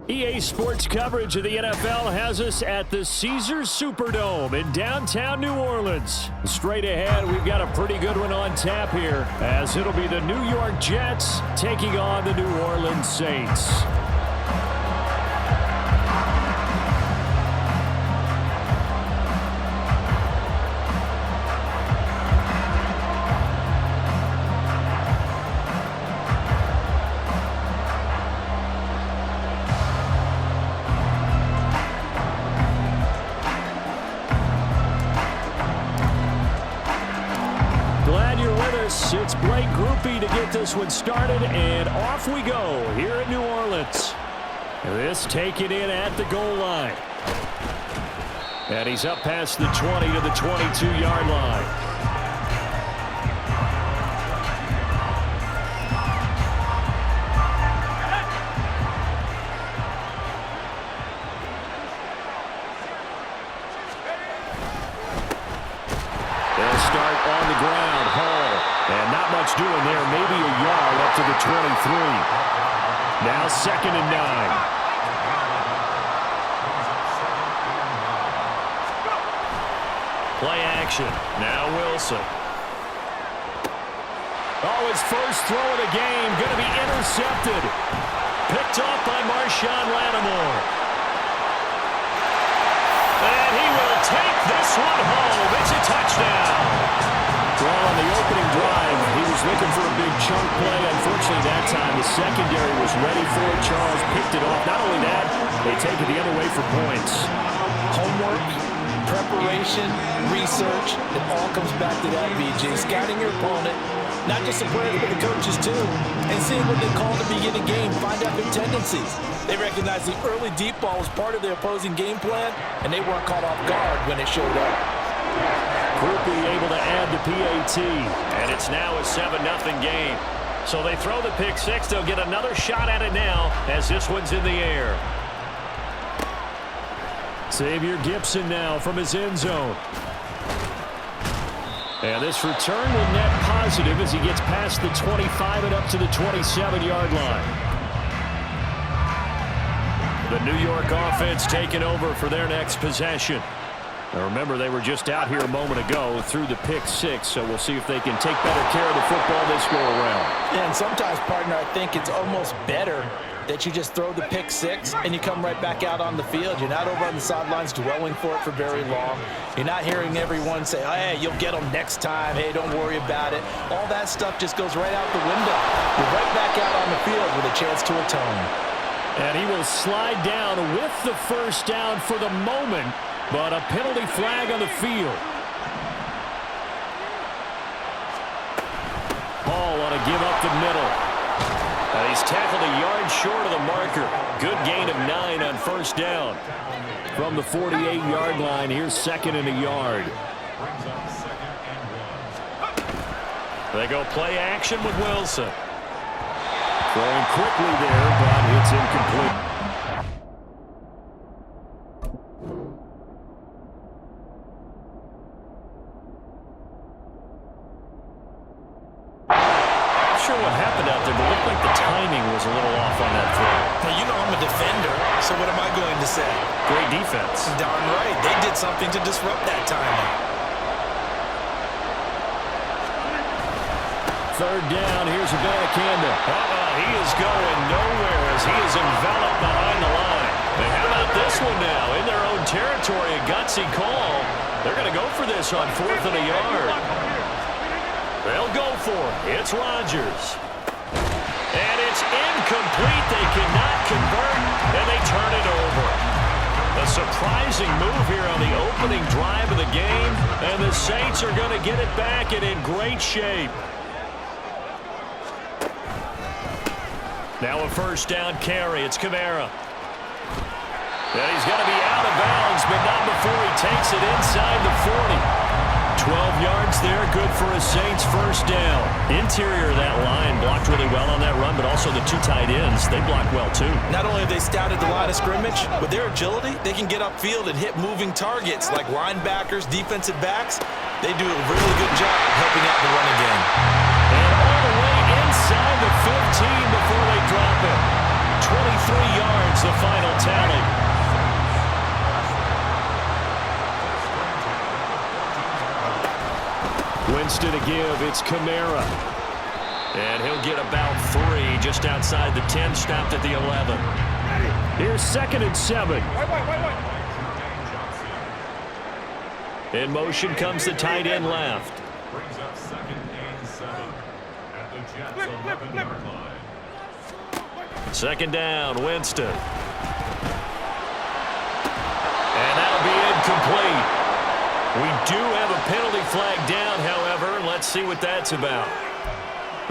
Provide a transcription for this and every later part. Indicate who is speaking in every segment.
Speaker 1: EA Sports coverage of the NFL has us at the Caesars Superdome in downtown New Orleans. Straight ahead, we've got a pretty good one on tap here, as it'll be the New York Jets taking on the New Orleans Saints. It's Blake Groupie to get this one started, and off we go here in New Orleans. This taken in at the goal line. And he's up past the 20 to the 22-yard line. They'll start on the ground. Hall. And not much doing there, maybe a yard up to the 23. Now 2nd and 9. Play action. Now Wilson. Oh, his first throw of the game going to be intercepted. Picked off by Marshawn Lattimore. And he will take this one home. It's a touchdown. Well, on the opening drive, he was looking for a big chunk play. Unfortunately, that time the secondary was ready for it. Charles picked it off. Not only that, they take it the other way for points.
Speaker 2: Homework, preparation, research, it all comes back to that, BJ. Scouting your opponent, not just the players, but the coaches too. And seeing what they call to begin a game, find out their tendencies. They recognized the early deep ball was part of their opposing game plan, and they weren't caught off guard when it showed up.
Speaker 1: Groupie able to add the PAT, and it's now a 7-0 game. So they throw the pick six. They'll get another shot at it now as this one's in the air. Xavier Gipson now from his end zone. And this return will net positive as he gets past the 25 and up to the 27-yard line. The New York offense taking over for their next possession. Now remember, they were just out here a moment ago through the pick six, so we'll see if they can take better care of the football this go around.
Speaker 2: Yeah, and sometimes, partner, I think it's almost better that you just throw the pick six and you come right back out on the field. You're not over on the sidelines dwelling for it for very long. You're not hearing everyone say, oh, hey, you'll get them next time. Hey, don't worry about it. All that stuff just goes right out the window. You're right back out on the field with a chance to atone.
Speaker 1: And he will slide down with the first down for the moment. But a penalty flag on the field. Hall on a give up the middle. And he's tackled a yard short of the marker. Good gain of 9 on first down. From the 48-yard line, here's 2nd and a yard. They go play action with Wilson. Throwing quickly there, but it's incomplete. What happened out there, but it looked like the timing was a little off on that throw.
Speaker 2: Now, you know I'm a defender, so what am I going to say?
Speaker 1: Great defense.
Speaker 2: Darn right. They did something to disrupt that timing.
Speaker 1: 3rd down. Here's a Abdullah. He is going nowhere as he is enveloped behind the line. And how about this one now? In their own territory, a gutsy call. They're going to go for this on 4th and a yard. They'll go for it. It's Rodgers. And it's incomplete. They cannot convert, and they turn it over. A surprising move here on the opening drive of the game, and the Saints are going to get it back and in great shape. Now a first down carry. It's Kamara. And he's going to be out of bounds, but not before he takes it inside the 40. 12 yards there, good for a Saints first down. Interior of that line blocked really well on that run, but also the 2 tight ends, they blocked well too.
Speaker 2: Not only have they scouted the line of scrimmage, with their agility, they can get upfield and hit moving targets like linebackers, defensive backs. They do a really good job helping out the running game.
Speaker 1: And all the way inside the 15 before they drop it. 23 yards the final give. It's Kamara. And he'll get about 3 just outside the 10, stopped at the 11. Here's 2nd and 7. In motion comes the tight end left.
Speaker 3: Brings up 2nd and 7 at the Jets 11-yard line.
Speaker 1: 2nd down, Winston. And that'll be incomplete. We do have a penalty flag down, however. Let's see what that's about.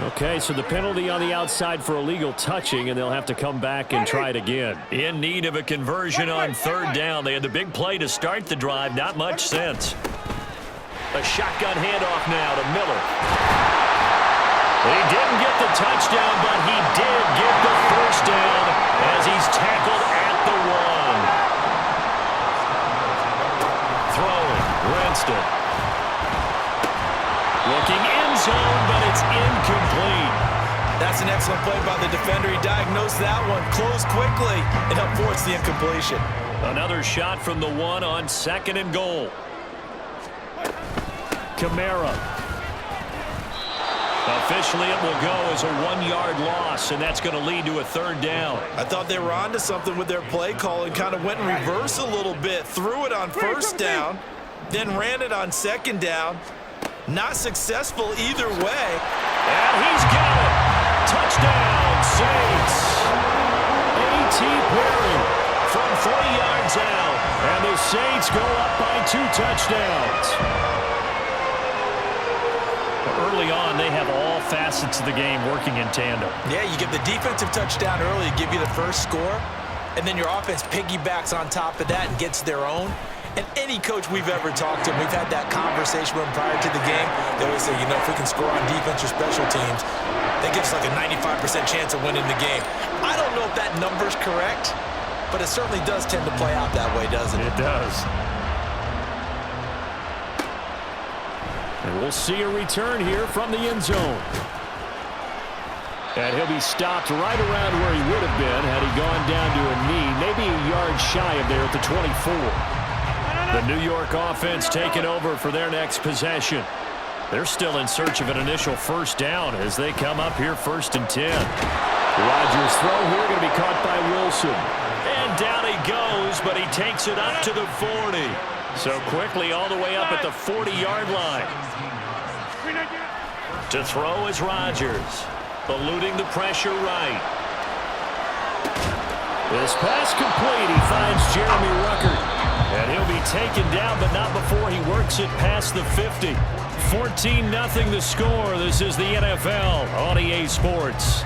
Speaker 1: Okay, so the penalty on the outside for illegal touching, and they'll have to come back and try it again. In need of a conversion on 3rd down. They had the big play to start the drive. Not much sense. A shotgun handoff now to Miller. He didn't get the touchdown, but he did get the 1st down as he's tackled at the 1. Throwing, Winston. Looking end zone, but it's incomplete.
Speaker 2: That's an excellent play by the defender. He diagnosed that one, closed quickly, and helped force the incompletion.
Speaker 1: Another shot from the 1 on 2nd and goal. Kamara. Officially, it will go as a 1-yard loss, and that's going to lead to a 3rd down.
Speaker 2: I thought they were onto something with their play call and kind of went in reverse a little bit. Threw it on 1st down, then ran it on 2nd down. Not successful either way.
Speaker 1: And he's got it. Touchdown, Saints. A.T. Perry from 40 yards out. And the Saints go up by 2 touchdowns. Early on, they have all facets of the game working in tandem.
Speaker 2: Yeah, you get the defensive touchdown early, give you the first score, and then your offense piggybacks on top of that and gets their own. And any coach we've ever talked to, we've had that conversation with them prior to the game. They always say, you know, if we can score on defense or special teams, that gives us like a 95% chance of winning the game. I don't know if that number's correct, but it certainly does tend to play out that way, doesn't it?
Speaker 1: It does. And we'll see a return here from the end zone. And he'll be stopped right around where he would have been had he gone down to a knee, maybe a yard shy of there at the 24. The New York offense taking over for their next possession. They're still in search of an initial 1st down as they come up here 1st and 10. Rodgers' throw here going to be caught by Wilson. And down he goes, but he takes it up to the 40. So quickly all the way up at the 40-yard line. To throw is Rodgers, eluding the pressure right. This pass complete. He finds Jeremy Ruckert. And he'll be taken down, but not before he works it past the 50. 14-0 the score. This is the NFL on EA Sports.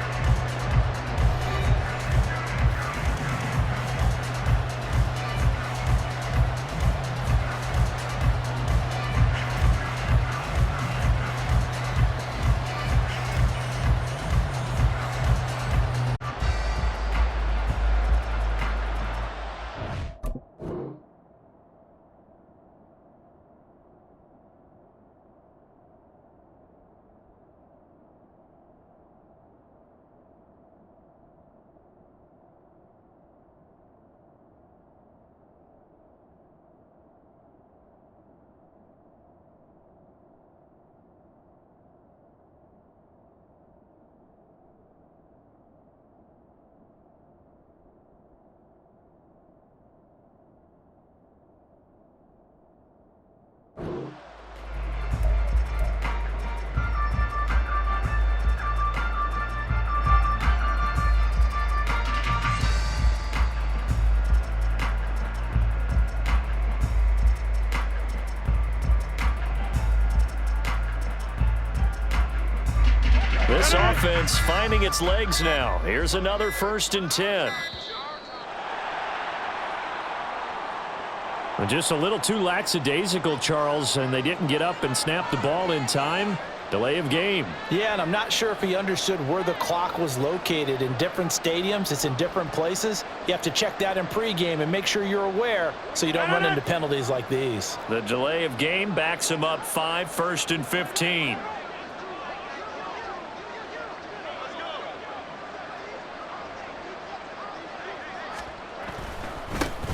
Speaker 1: This offense finding its legs now. Here's another 1st and 10. Just a little too lackadaisical, Charles, and they didn't get up and snap the ball in time. Delay of game.
Speaker 2: Yeah, and I'm not sure if he understood where the clock was located. In different stadiums, it's in different places. You have to check that in pregame and make sure you're aware so you don't run into penalties like these.
Speaker 1: The delay of game backs him up 5, 1st and 15.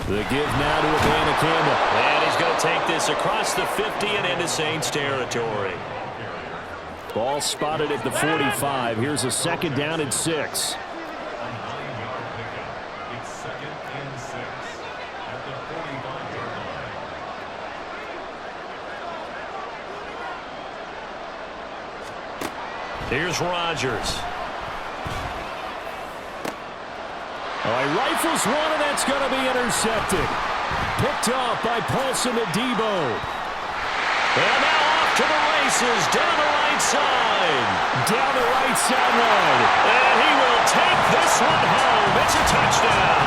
Speaker 1: The give now to Daffodipeach14. And he's going to take this across the 50 and into Saints territory. Ball spotted at the 45. Here's a second down and 6.
Speaker 3: A 9-yard pickup. It's 2nd and 6 at the 45-yard line.
Speaker 1: Here's Rodgers. Oh, he rifles one, and that's going to be intercepted. Picked off by Paulson Adebo. And now off to the races, down the right side. Down the right sideline. And he will take this one home. It's a touchdown.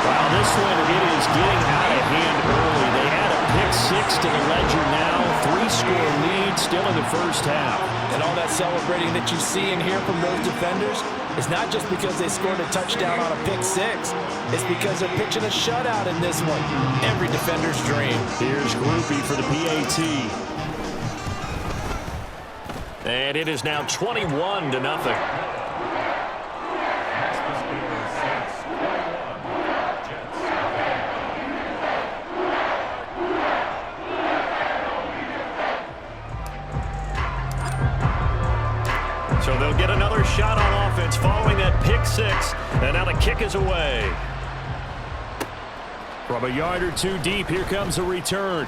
Speaker 1: Wow, this one, it is getting out of hand early. They had a pick 6 to the ledger now. 3-score lead still in the first half.
Speaker 2: And all that celebrating that you see and hear from those defenders is not just because they scored a touchdown on a pick 6. It's because they're pitching a shutout in this one. Every defender's dream.
Speaker 1: Here's Groupie for the PAT. And it is now 21-0. So they'll get another shot on offense following that pick 6. And now the kick is away. From a yard or two deep, here comes a return.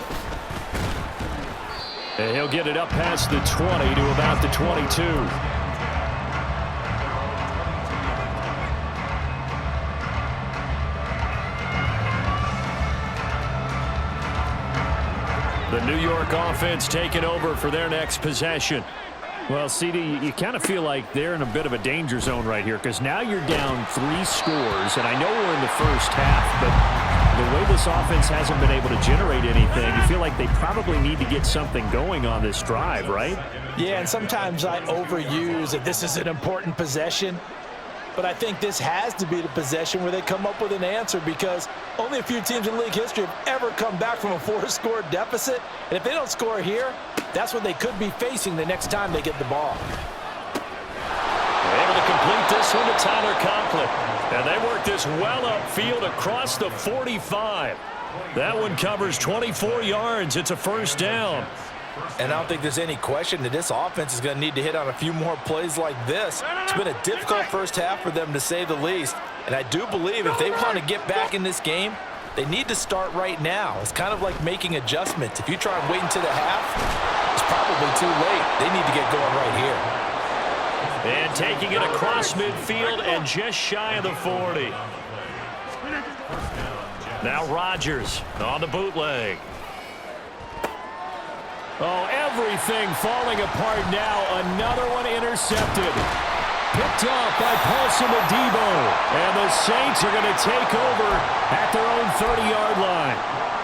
Speaker 1: And he'll get it up past the 20 to about the 22. The New York offense taking over for their next possession. Well, CD, you kind of feel like they're in a bit of a danger zone right here because now you're down 3 scores, and I know we're in the first half, but the way this offense hasn't been able to generate anything, you feel like they probably need to get something going on this drive, right?
Speaker 2: Yeah, and sometimes I overuse that this is an important possession, but I think this has to be the possession where they come up with an answer because only a few teams in league history have ever come back from a 4-score deficit, and if they don't score here, that's what they could be facing the next time they get the ball.
Speaker 1: They're able to complete this one to Tyler Conklin. And they work this well upfield across the 45. That one covers 24 yards. It's a first down.
Speaker 2: And I don't think there's any question that this offense is going to need to hit on a few more plays like this. It's been a difficult first half for them, to say the least. And I do believe if they want to get back in this game, they need to start right now. It's kind of like making adjustments. If you try and wait until the half, it's probably too late. They need to get going right here.
Speaker 1: And taking it across midfield and just shy of the 40. Now Rodgers on the bootleg. Oh, everything falling apart now. Another one intercepted. Picked off by Paulson Adebo. And the Saints are going to take over at their own 30-yard line.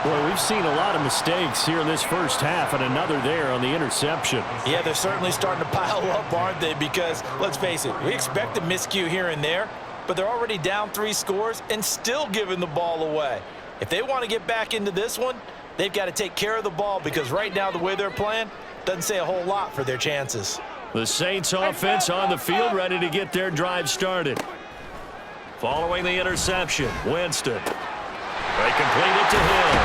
Speaker 1: Boy, we've seen a lot of mistakes here in this first half, and another there on the interception.
Speaker 2: Yeah, they're certainly starting to pile up, aren't they? Because, let's face it, we expect a miscue here and there, but they're already down 3 scores and still giving the ball away. If they want to get back into this one, they've got to take care of the ball because right now the way they're playing doesn't say a whole lot for their chances.
Speaker 1: The Saints offense on the field ready to get their drive started. Following the interception, Winston. They complete it to Hill.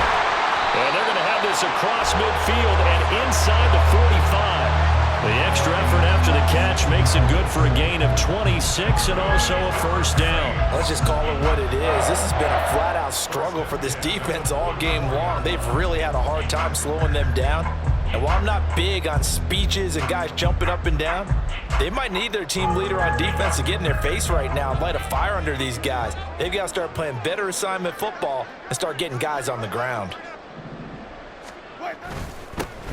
Speaker 1: And they're going to have this across midfield and inside the 45. The extra effort after the catch makes it good for a gain of 26 and also a first down.
Speaker 2: Let's just call it what it is. This has been a flat-out struggle for this defense all game long. They've really had a hard time slowing them down. And while I'm not big on speeches and guys jumping up and down, they might need their team leader on defense to get in their face right now and light a fire under these guys. They've got to start playing better assignment football and start getting guys on the ground.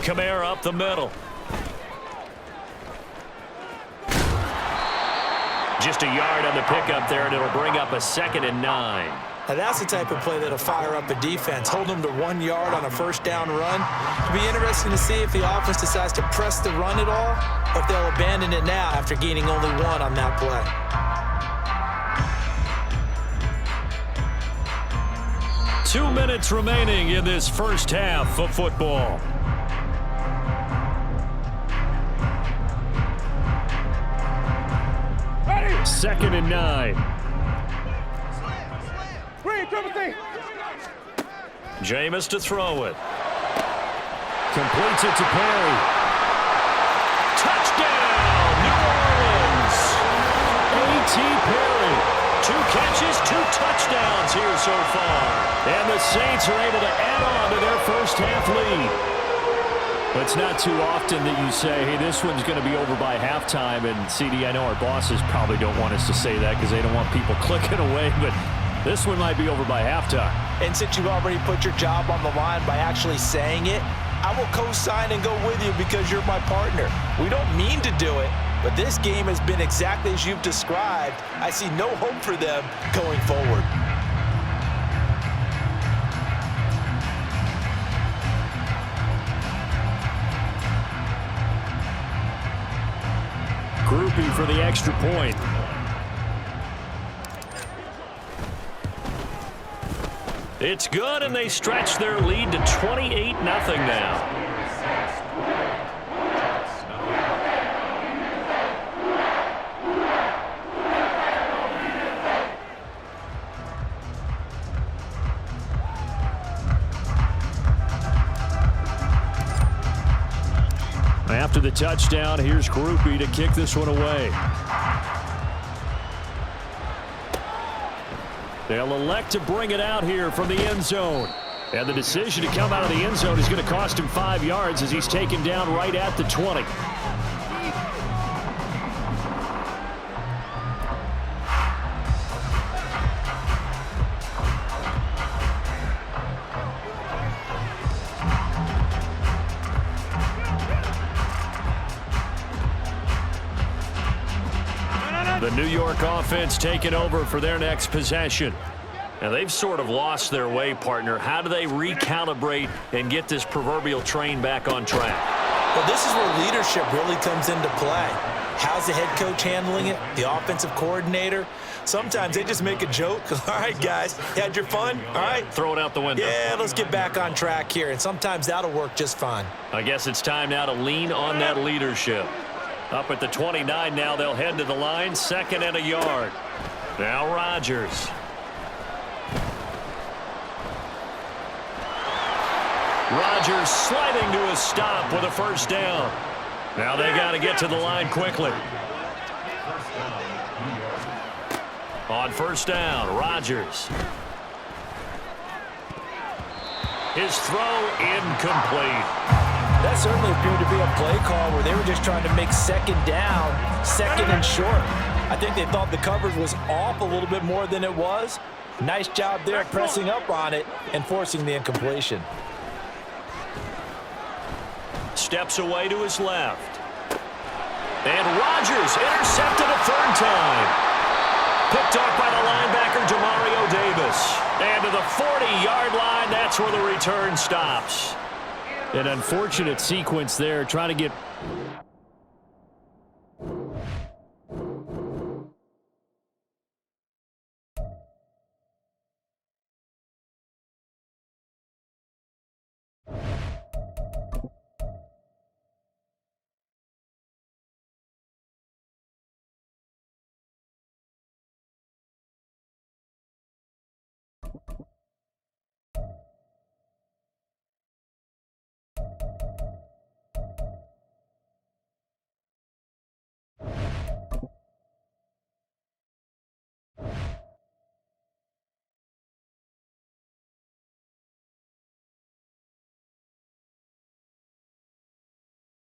Speaker 1: Kamara up the middle. Just a yard on the pickup there, and it'll bring up a 2nd and 9.
Speaker 2: Now that's the type of play that'll fire up a defense. Hold them to 1 yard on a first down run. It'll be interesting to see if the offense decides to press the run at all, or if they'll abandon it now after gaining only 1 on that play.
Speaker 1: Two minutes remaining in this first half of football.
Speaker 3: Ready.
Speaker 1: 2nd and 9. Jameis to throw it. Completes it to Perry. touchdowns here so far. And the Saints are able to add on to their first half lead. But it's not too often that you say, hey, this one's going to be over by halftime. And, CD, I know our bosses probably don't want us to say that because they don't want people clicking away. But this one might be over by halftime.
Speaker 2: And since you've already put your job on the line by actually saying it, I will co-sign and go with you because you're my partner. We don't mean to do it, but this game has been exactly as you've described. I see no hope for them going forward.
Speaker 1: Groupie for the extra point. It's good, and they stretch their lead to 28-0 now. After the touchdown, here's Groupie to kick this one away. They'll elect to bring it out here from the end zone. And the decision to come out of the end zone is going to cost him 5 yards as he's taken down right at the 20. The New York offense taking over for their next possession. Now, they've sort of lost their way, partner. How do they recalibrate and get this proverbial train back on track?
Speaker 2: Well, this is where leadership really comes into play. How's the head coach handling it? The offensive coordinator? Sometimes they just make a joke. All right, guys, you had your fun? All right.
Speaker 1: Throw it out the window.
Speaker 2: Yeah, let's get back on track here. And sometimes that'll work just fine.
Speaker 1: I guess it's time now to lean on that leadership. Up at the 29 now, they'll head to the line, 2nd and a yard. Now Rodgers. Rodgers sliding to a stop with a first down. Now they got to get to the line quickly. On first down, Rodgers. His throw incomplete.
Speaker 2: That certainly appeared to be a play call where they were just trying to make 2nd down, 2nd and short. I think they thought the coverage was off a little bit more than it was. Nice job there pressing up on it and forcing the incompletion.
Speaker 1: Steps away to his left. And Rodgers intercepted a 3rd time. Picked off by the linebacker, Demario Davis. And to the 40-yard line, that's where the return stops. An unfortunate sequence there, trying to get